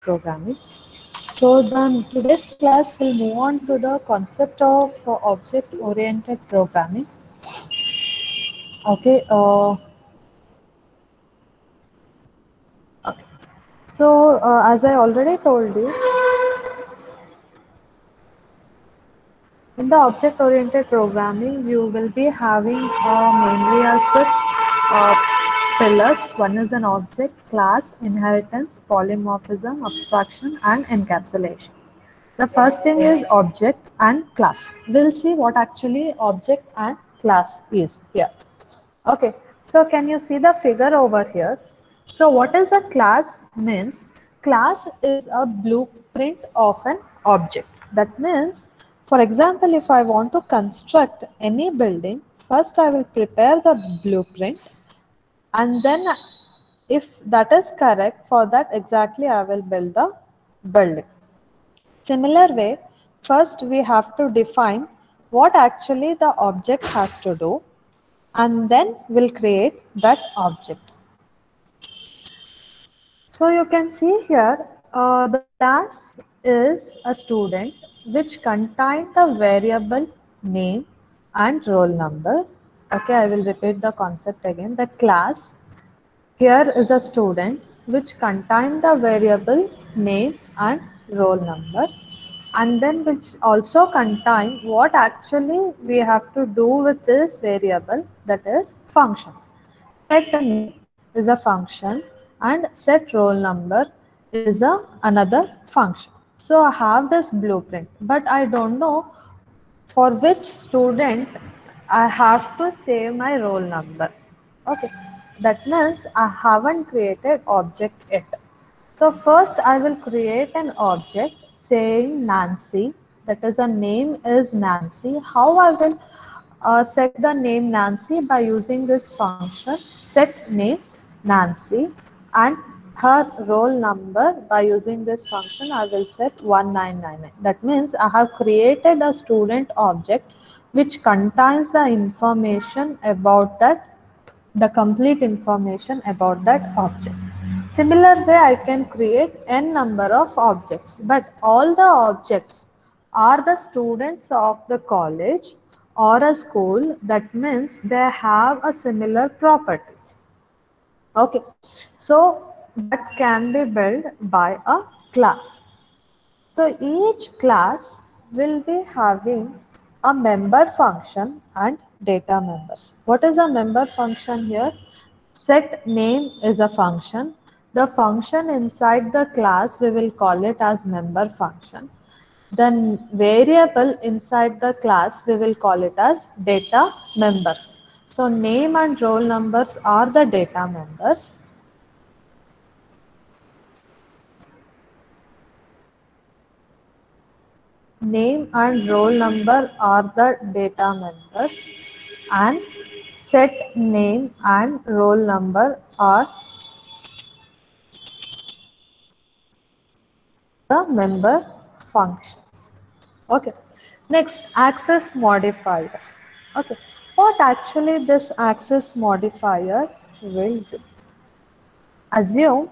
programming. So then today's class will move on to the concept of object-oriented programming. Okay. Okay. So as I already told you, in the object-oriented programming, you will be having mainly as six uh, pillars. One is an object, class, inheritance, polymorphism, abstraction, and encapsulation. The first thing is object and class. We'll see what actually object and class is here. Okay, so can you see the figure over here? So what is a class means? Class is a blueprint of an object. That means, for example, if I want to construct any building, first I will prepare the blueprint, and then if that is correct, for that exactly I will build the building. Similar way, first we have to define what actually the object has to do, and then we'll create that object. So you can see here the class is a student which contain the variable name and roll number. Okay, I will repeat the concept again. The class here is a student which contain the variable name and roll number, and then which also contain what actually we have to do with this variable, that is functions. Set name is a function and set roll number is another function. So I have this blueprint, but I don't know for which student I have to save my roll number. Okay, that means I haven't created object yet. So first I will create an object saying Nancy, that is a name is Nancy. How I will set the name Nancy? By using this function set name Nancy, and her roll number by using this function I will set 1999. That means I have created a student object which contains the information about that, the complete information about that object. Similar way I can create n number of objects, but all the objects are the students of the college or a school. That means they have a similar properties. Okay, so that can be built by a class. So each class will be having a member function and data members. What is a member function here? Set name is a function. The function inside the class we will call it as member function. Then variable inside the class we will call it as data members. So name and roll numbers are the data members. Name and roll number are the data members, and set name and roll number are the member functions. Okay. Next, access modifiers. Okay. What actually this access modifiers will do? Assume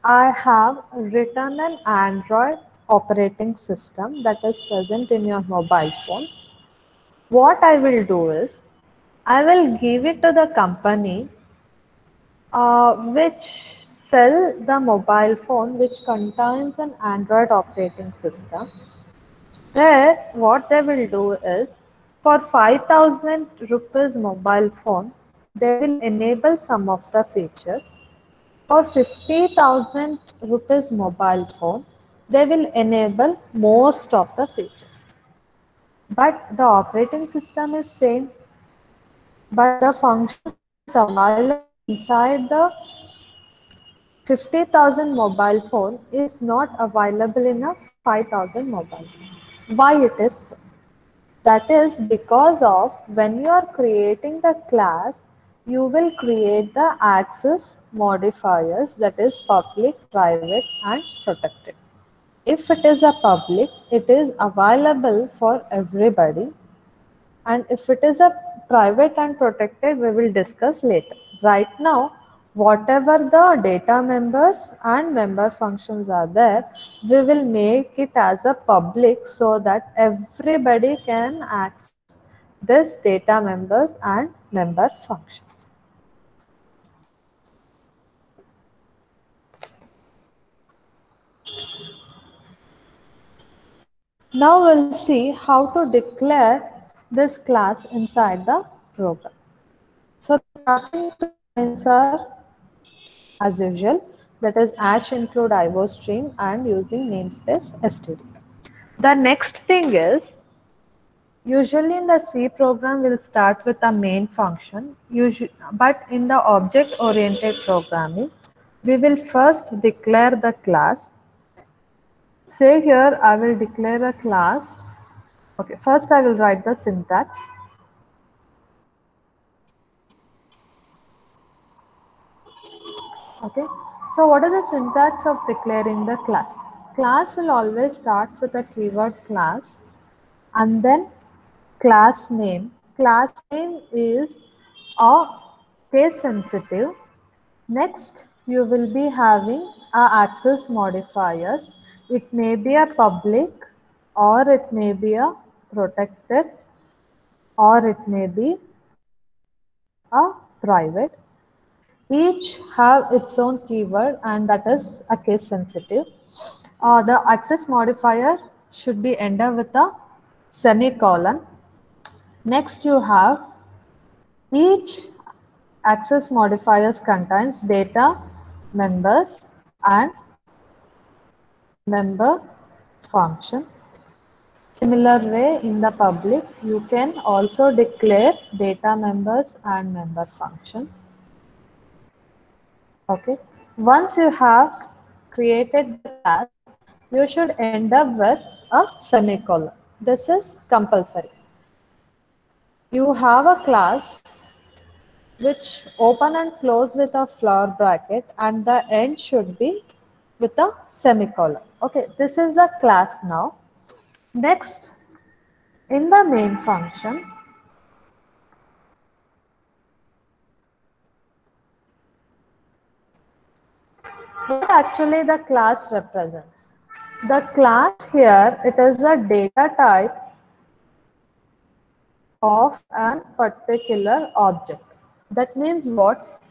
I have written an Android operating system that is present in your mobile phone. What I will do is, I will give it to the company which sell the mobile phone which contains an Android operating system. There, what they will do is, for 5,000 rupees mobile phone, they will enable some of the features. For 50,000 rupees mobile phone, they will enable most of the features. But the operating system is same, but the functions that is available inside the 50,000 mobile phone is not available in a 5,000 mobile phone. Why it is so? That is because of when you are creating the class, you will create the access modifiers, that is public, private and protected. If it is a public, it is available for everybody, and if it is a private and protected, we will discuss later. Right now, Whatever the data members and member functions are there, we will make it as a public so that everybody can access this data members and member functions. Now we'll see how to declare this class inside the program. So the starting two lines are as usual, that is Hatch include IO stream and using namespace std. The next thing is, usually in the C program we'll start with a main function, but in the object oriented programming we will first declare the class. Say here I will declare a class. Okay, first I will write the syntax. Okay, so what is the syntax of declaring the class? Class will always start with a keyword class and then class name. Class name is a case sensitive. Next, you will be having a access modifiers. It may be a public or it may be a protected or it may be a private. Each have its own keyword and that is a case sensitive. The access modifier should be ended with a semicolon. Next you have each access modifiers contains data, members and member function. Similar way in the public you can also declare data members and member function. Okay. Once you have created the class, you should end up with a semicolon. This is compulsory. You have a class which open and close with a flower bracket and the end should be with a semicolon. Okay, this is the class now. Next, in the main function, what actually the class represents? The class here, it is a data type of an particular object. That means what?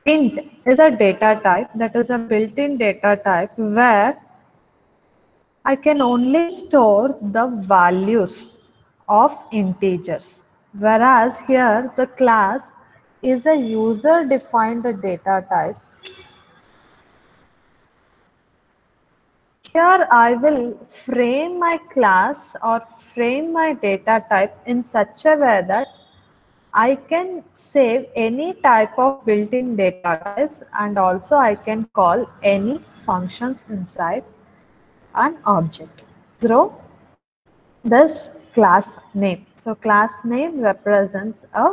Int is a data type, that is a built-in data type where I can only store the values of integers. Whereas here the class is a user defined data type. Here I will frame my class or frame my data type in such a way that I can save any type of built-in data types and also I can call any functions inside an object through this class name. So class name represents a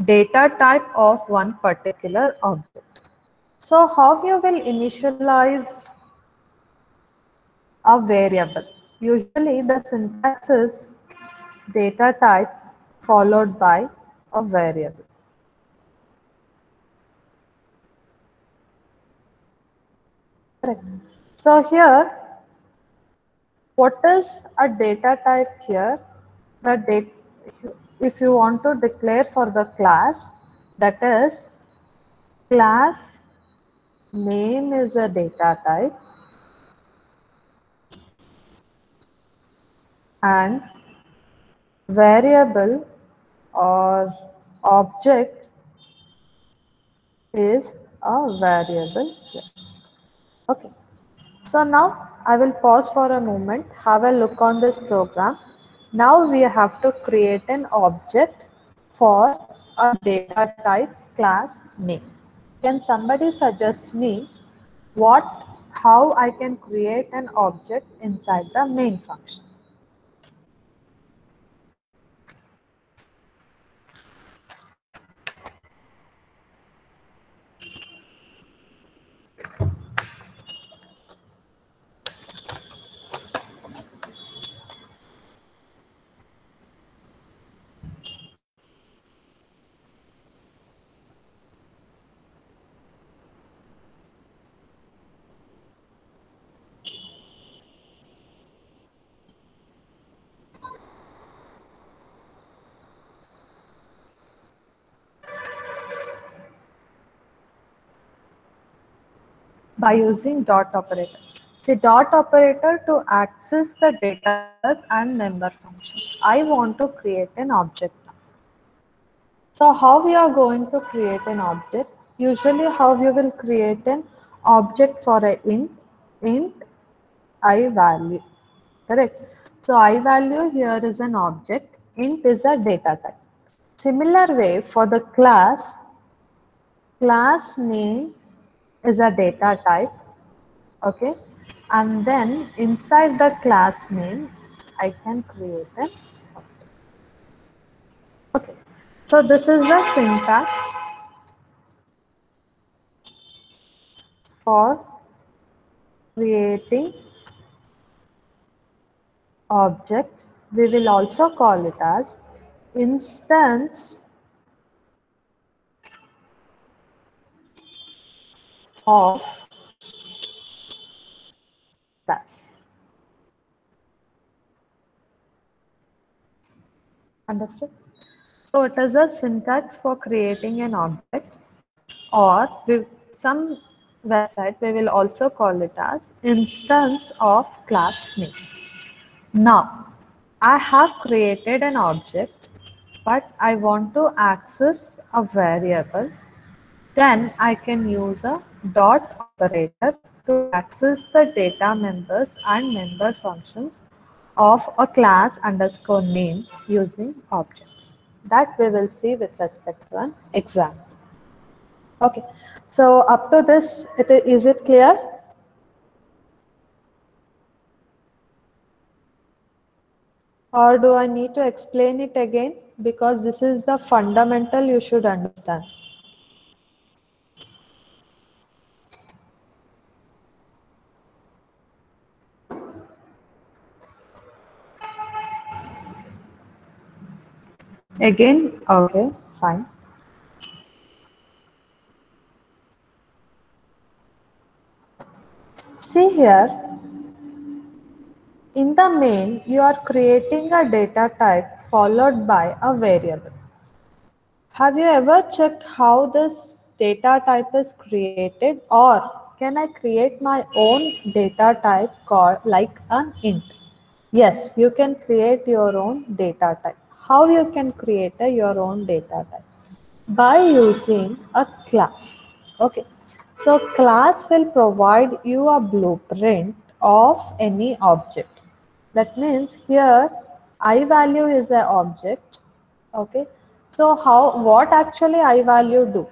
data type of one particular object. So how you will initialize a variable? Usually the syntax is data type followed by a variable. Correct. So here, what is a data type here? The date, if you want to declare for the class, that is class name is a data type and variable or object is a variable here. Okay. So now I will pause for a moment, have a look on this program. Now we have to create an object for a data type class name. Can somebody suggest me how I can create an object inside the main function? by using dot operator. See, dot operator to access the data members and member functions. I want to create an object. So how we are going to create an object? Usually how you will create an object for a int I value, correct? So I value here is an object, int is a data type. Similar way for the class name is a data type, okay? And then inside the class name, I can create an object. Okay, so this is the syntax for creating object. We will also call it as instance of class. Understood? So it is a syntax for creating an object, or with some website we will also call it as instance of class name. Now, I have created an object, but I want to access a variable. Then I can use a dot operator to access the data members and member functions of a class underscore name using objects. That we will see with respect to an example. Okay, so up to this, is it clear? Or do I need to explain it again? Because this is the fundamental you should understand. Again, okay, fine. See here, in the main, you are creating a data type followed by a variable. Have you ever checked how this data type is created, or can I create my own data type called like an int? Yes, you can create your own data type. How you can create your own data type? By using a class. Okay, so class will provide you a blueprint of any object. That means here I value is an object. Okay, so how what actually I value do?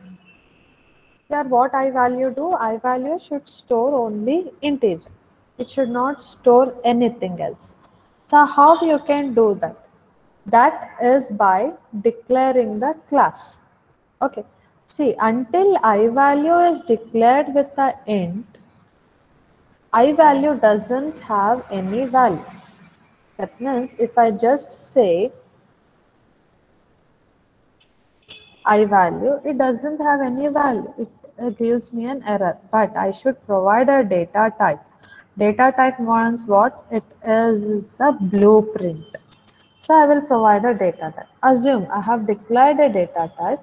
Here what I value do? I value should store only integer. It should not store anything else. So how you can do that? That is by declaring the class. Okay. See, until I value is declared with the int, I value doesn't have any values. That means if I just say I value, it doesn't have any value. It gives me an error, but I should provide a data type. Data type means what? It is a blueprint. So I will provide a data type. Assume I have declared a data type,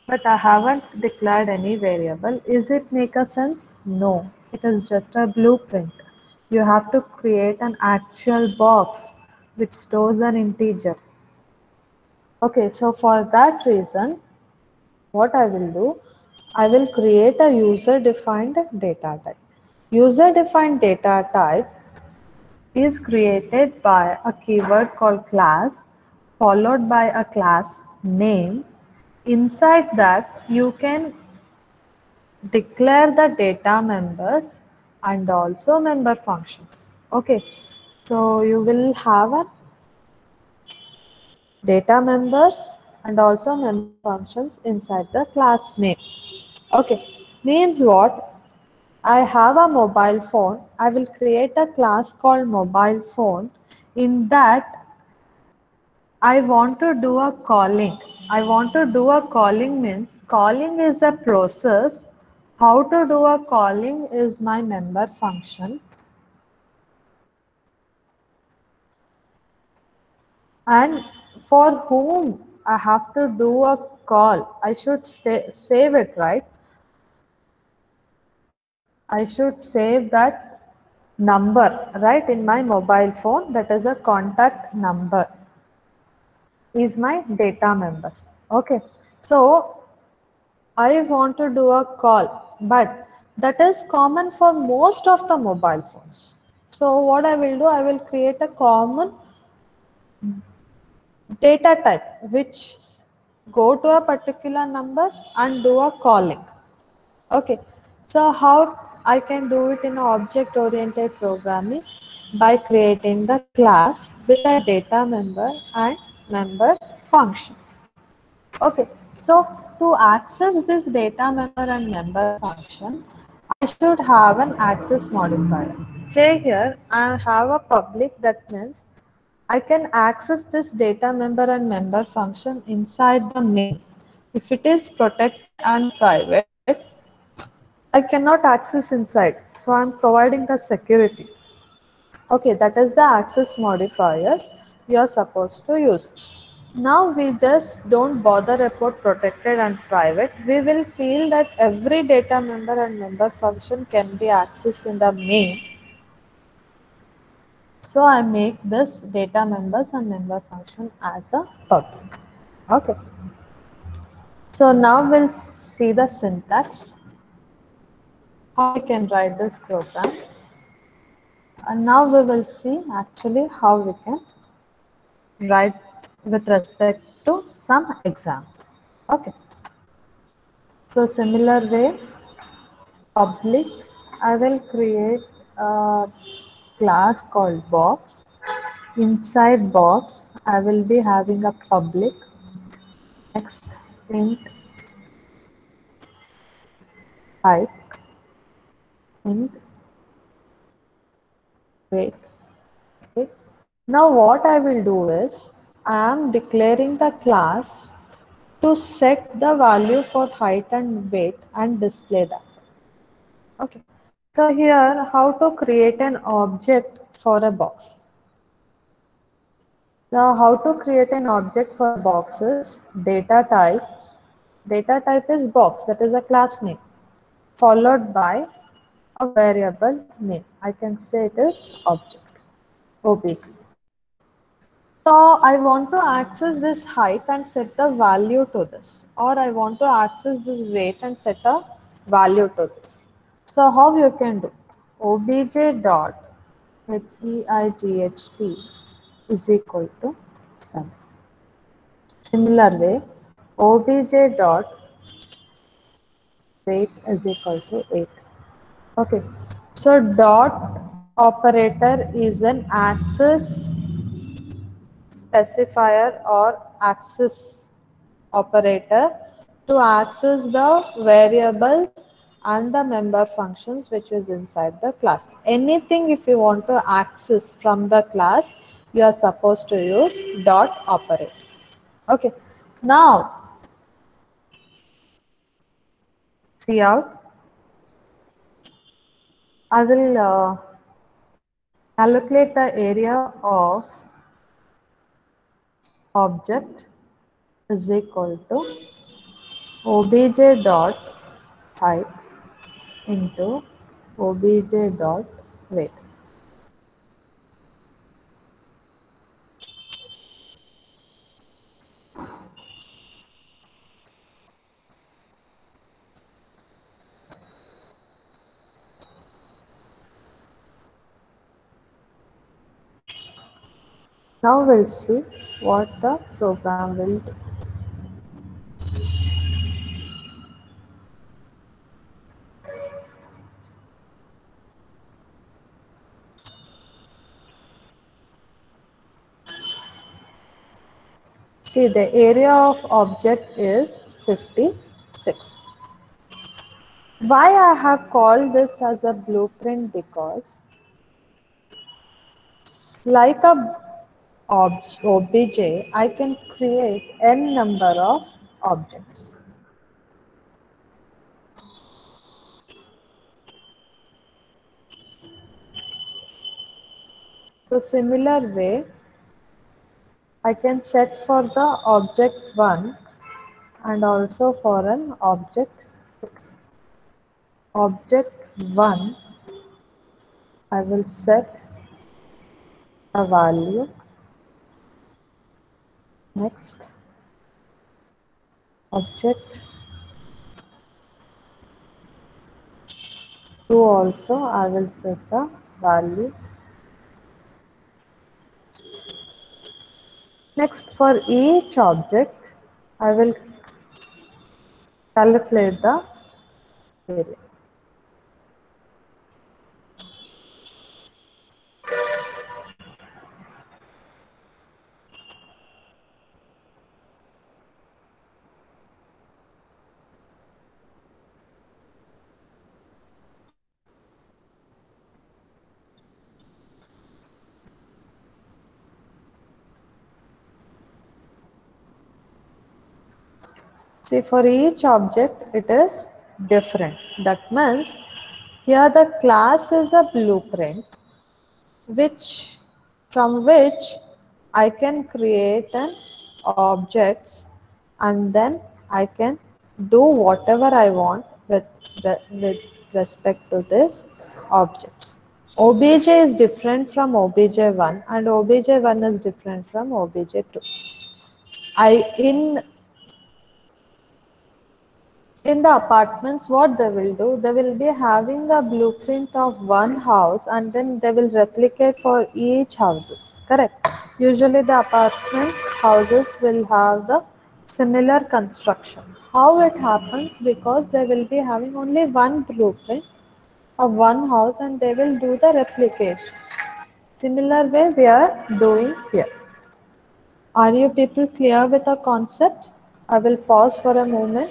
but I haven't declared any variable. Is it make a sense? No, it is just a blueprint. You have to create an actual box which stores an integer. Okay, so for that reason, what I will do, I will create a user-defined data type. User-defined data type is created by a keyword called class followed by a class name. Inside that, you can declare the data members and also member functions. Okay, so you will have a data members and also member functions inside the class name. Okay, means what? I have a mobile phone. I will create a class called mobile phone. In that, I want to do a calling. I want to do a calling means calling is a process. How to do a calling is my member function. And for whom I have to do a call, I should save it, right? I should save that number, right, in my mobile phone. That is a contact number, is my data members. Okay. So I want to do a call, but that is common for most of the mobile phones. So what I will do, I will create a common data type which go to a particular number and do a calling. Okay, so how I can do it in object oriented programming? By creating the class with a data member and member functions. Okay, so to access this data member and member function, I should have an access modifier. Say here I have a public, that means I can access this data member and member function inside the main. If it is protected and private, I cannot access inside. So I'm providing the security. Okay, that is the access modifiers you're supposed to use. Now we just don't bother about protected and private. We will feel that every data member and member function can be accessed in the main. So I make this data members and member function as a public. Okay. So now we'll see the syntax, how we can write this program. And now we will see actually how we can write with respect to some example. Okay. So similar way, public, I will create a class called box. Inside box, I will be having a public text int height int weight. Okay. Now what I will do is I am declaring the class to set the value for height and weight and display that. Okay. So here how to create an object for a box. Now how to create an object for a box is data type. Data type is box, that is a class name, followed by a variable name. I can say it is object, OB. So I want to access this height and set the value to this, or I want to access this weight and set a value to this. So how you can do? Obj dot height is equal to 7. Similar way, obj dot weight is equal to 8. Okay. So dot operator is an access specifier or access operator to access the variables and the member functions which is inside the class. Anything if you want to access from the class, you are supposed to use dot operator. Okay. Now see out. I will calculate the area of object is equal to obj dot height into obj dot weight. Now we'll see what the program will do. See, the area of object is 56. Why I have called this as a blueprint? Because like a obj, I can create n number of objects. So similar way, I can set for the object 1 and also for an object 2. Object 1, I will set a value. Next, object 2 also I will set the value. Next, for each object, I will calculate the area. See, for each object, it is different. That means here the class is a blueprint which from which I can create an objects and then I can do whatever I want with respect to this objects. OBJ is different from OBJ1 and OBJ1 is different from OBJ2. In the apartments, what they will do, they will be having a blueprint of one house and then they will replicate for each houses. Correct. Usually the apartments houses will have the similar construction. How it happens? Because they will be having only one blueprint of one house and they will do the replication. Similar way we are doing here. Are you people clear with the concept? I will pause for a moment.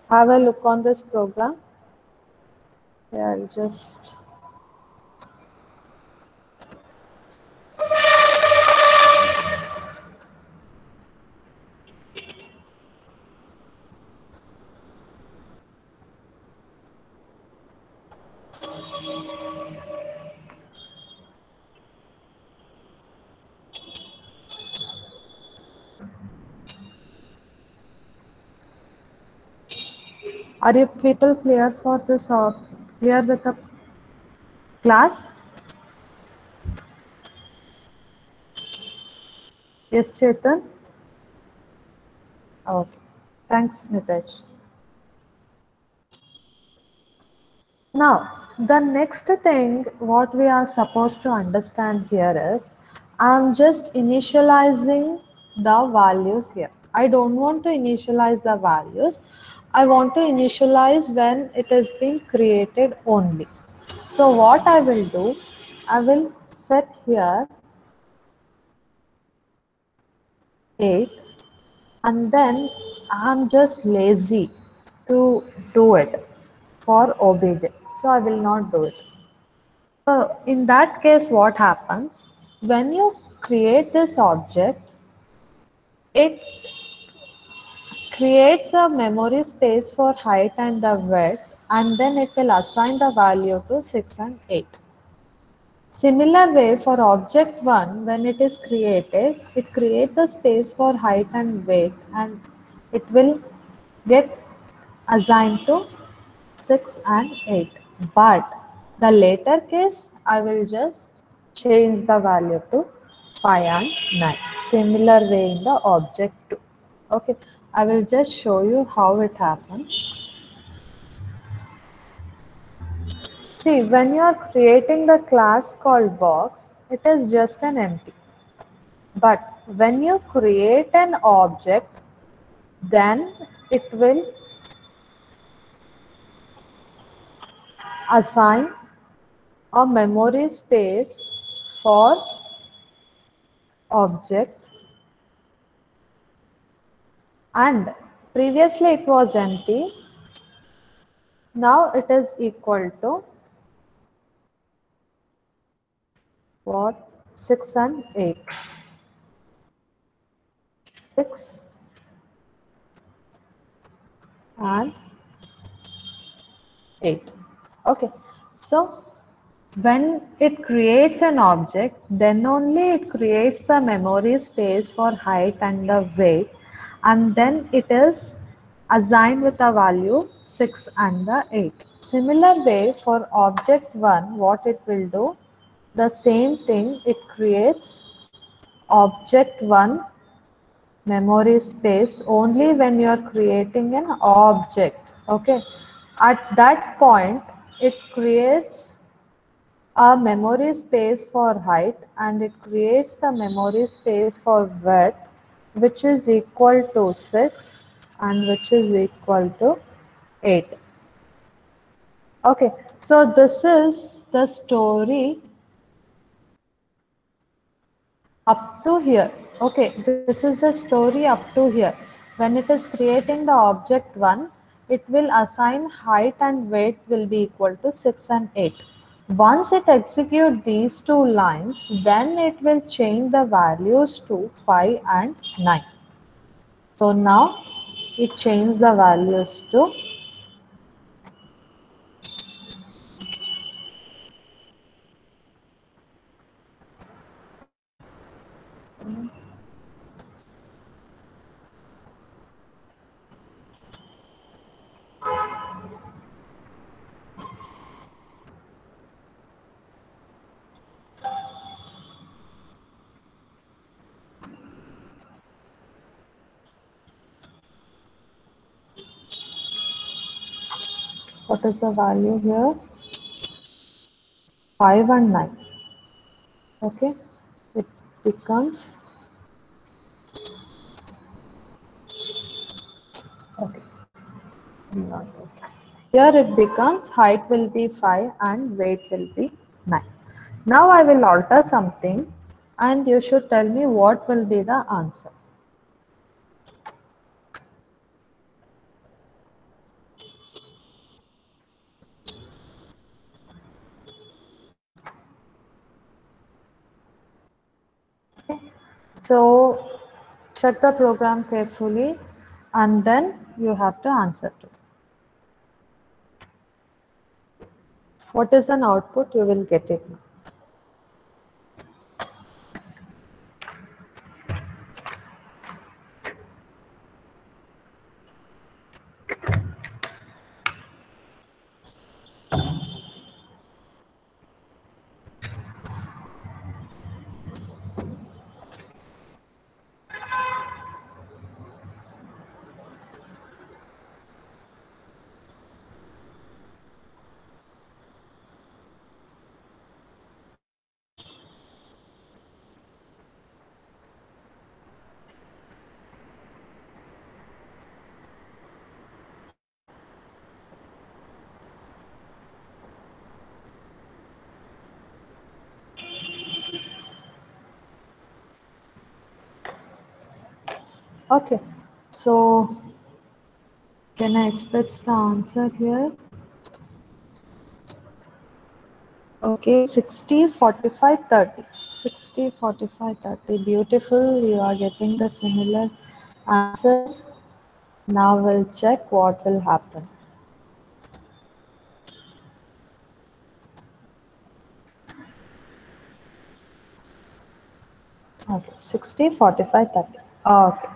Have a look on this program. Yeah, I'll just are you people clear for this or clear with the class? Yes, Chetan? Okay. Thanks, Nitesh. Now, the next thing what we are supposed to understand here is I'm just initializing the values here. I don't want to initialize the values. I want to initialize when it is being created only. So what I will do, I will set here 8 and then I'm just lazy to do it for obj. So I will not do it. So in that case, what happens? When you create this object, it creates a memory space for height and the width, and then it will assign the value to 6 and 8. Similar way for object 1, when it is created, it creates the space for height and weight and it will get assigned to 6 and 8. But the later case, I will just change the value to 5 and 9. Similar way in the object 2. Okay, I will just show you how it happens. See, when you are creating the class called box, it is just an empty. But when you create an object, then it will assign a memory space for object, and previously it was empty. Now it is equal to what? 6 and 8. 6 and 8. Okay. So when it creates an object, then only it creates the memory space for height and the weight, and then it is assigned with a value 6 and the 8. Similar way for object 1, what it will do, the same thing, it creates object 1 memory space only when you are creating an object. Okay, at that point it creates a memory space for height and it creates the memory space for width, which is equal to 6 and which is equal to 8. Okay, so this is the story up to here. Okay, this is the story up to here. When it is creating the object 1, it will assign height and weight will be equal to 6 and 8. Once it execute these two lines, then it will change the values to 5 and 9. So now it changed the values to what is the value here? 5 and 9. Okay, it becomes okay. Not okay. Here it becomes height will be 5 and weight will be 9. Now I will alter something and you should tell me what will be the answer. Okay. So check the program carefully and then you have to answer to. What is an output? You will get it now. Okay. So can I expect the answer here? Okay, 60, 45, 30. 60, 45, 30. Beautiful. You are getting the similar answers. Now we'll check what will happen. Okay, 60, 45, 30. Okay.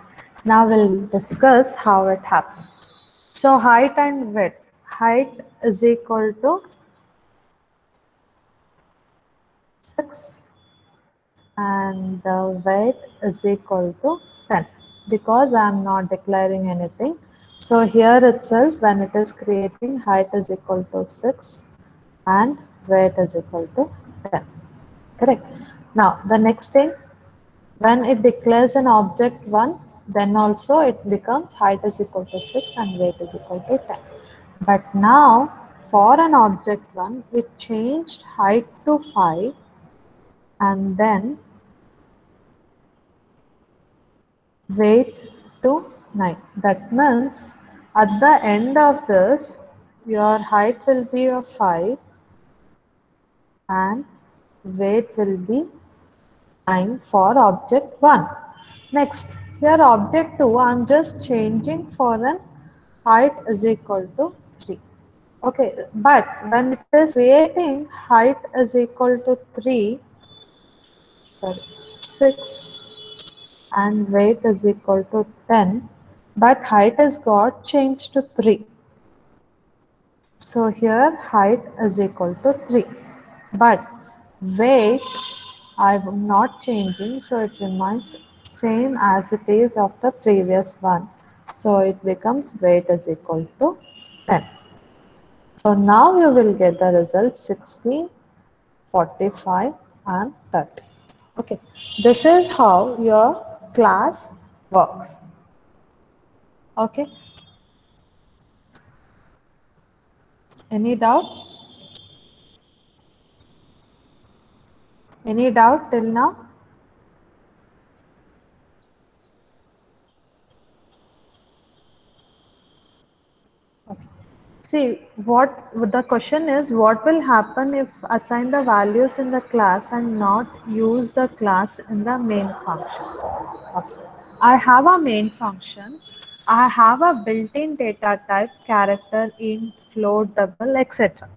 Now we'll discuss how it happens. So height and width. Height is equal to 6 and the weight is equal to 10 because I am not declaring anything. So here itself when it is creating height is equal to 6 and weight is equal to 10. Correct. Now the next thing, when it declares an object 1, then also it becomes height is equal to 6 and weight is equal to 10. But now for an object 1, it changed height to 5 and then weight to 9. That means at the end of this, your height will be of 5 and weight will be 9 for object 1. Next, here object 2, I am just changing for an height is equal to 3. Okay, but when it is creating height is equal to 3, sorry, 6 and weight is equal to 10, but height has got changed to 3. So here height is equal to 3. But weight I'm not changing, so it remains same as it is of the previous one. So it becomes weight is equal to 10. So now you will get the result 60, 45 and 30. Okay, this is how your class works. Okay, any doubt? Any doubt till now? See, what the question is, what will happen if assign the values in the class and not use the class in the main function? Okay. I have a main function. I have a built-in data type, character, int, float, double, etc.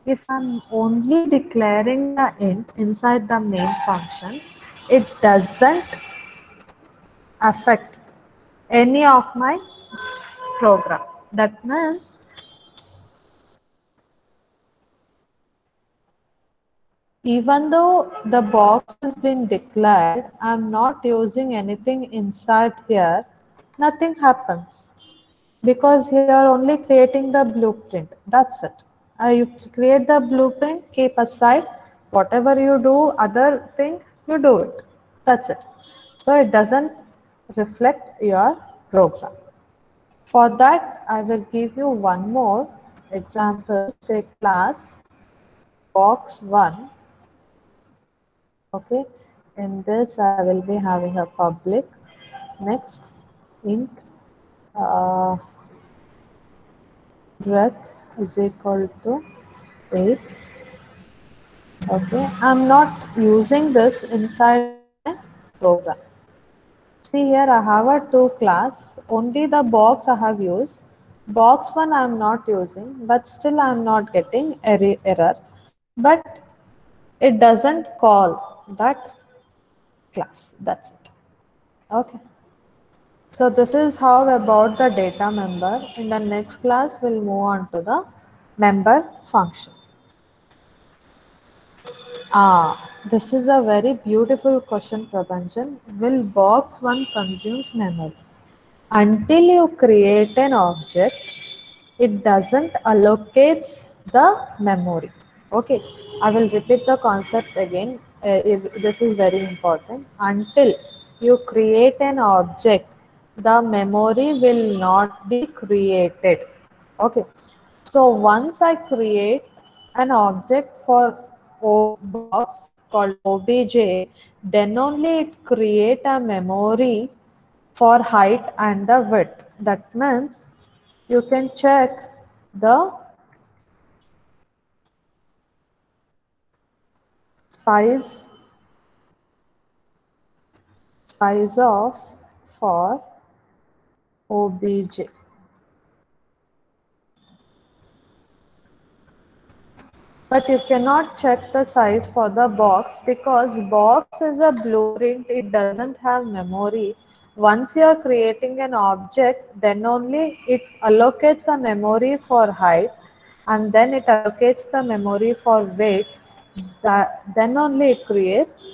If I'm only declaring the int inside the main function, it doesn't affect any of my program. That means even though the box has been declared, I'm not using anything inside here, nothing happens because you are only creating the blueprint. That's it. You create the blueprint, keep aside whatever you do, other thing, you do it. That's it. So it doesn't reflect your program. For that, I will give you one more example, say class box 1. Okay, in this I will be having a public. Next, int breadth is equal to 8. Okay, I'm not using this inside my program. See here, I have a 2 class. Only the box I have used. Box 1 I am not using, but still I am not getting error. But it doesn't call that class. That's it. Okay. So this is how about the data member. In the next class, we'll move on to the member function. This is a very beautiful question, Prabhanjan. Will box 1 consumes memory? Until you create an object, it doesn't allocates the memory. Okay, I will repeat the concept again. This is very important. Until you create an object, the memory will not be created. Okay, so once I create an object for box called obj, then only it create a memory for height and the width. That means you can check the size of for obj, but you cannot check the size for the box because box is a blueprint, it doesn't have memory. Once you are creating an object, then only it allocates a memory for height and then it allocates the memory for weight. Then only it creates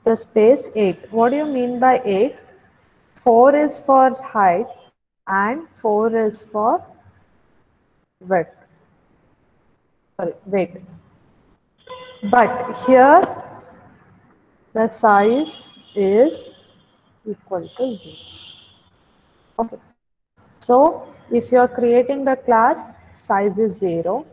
the space 8. What do you mean by 8? 4 is for height and 4 is for width. Sorry, weight. But here the size is equal to 0. Okay. So if you are creating the class, size is 0.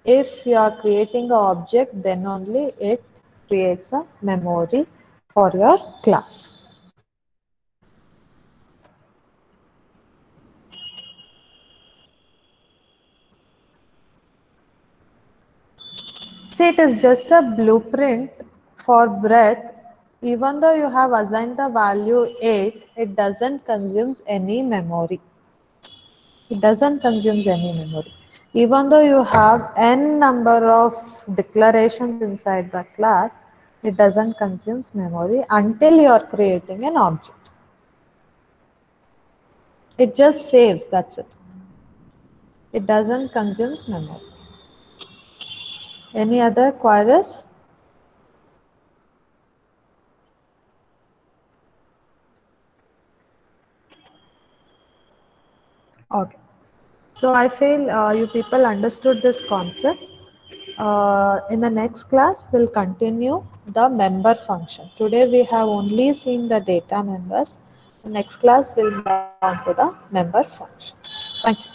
If you are creating an object, then only it creates a memory for your class. See, it is just a blueprint for breadth. Even though you have assigned the value 8, it doesn't consume any memory. It doesn't consume any memory. Even though you have n number of declarations inside the class, It doesn't consume memory until you are creating an object. It just saves, that's it. It doesn't consume memory. Any other queries? Okay. So I feel you people understood this concept. In the next class, we'll continue the member function. Today we have only seen the data members. Next class, we'll move on to the member function. Thank you.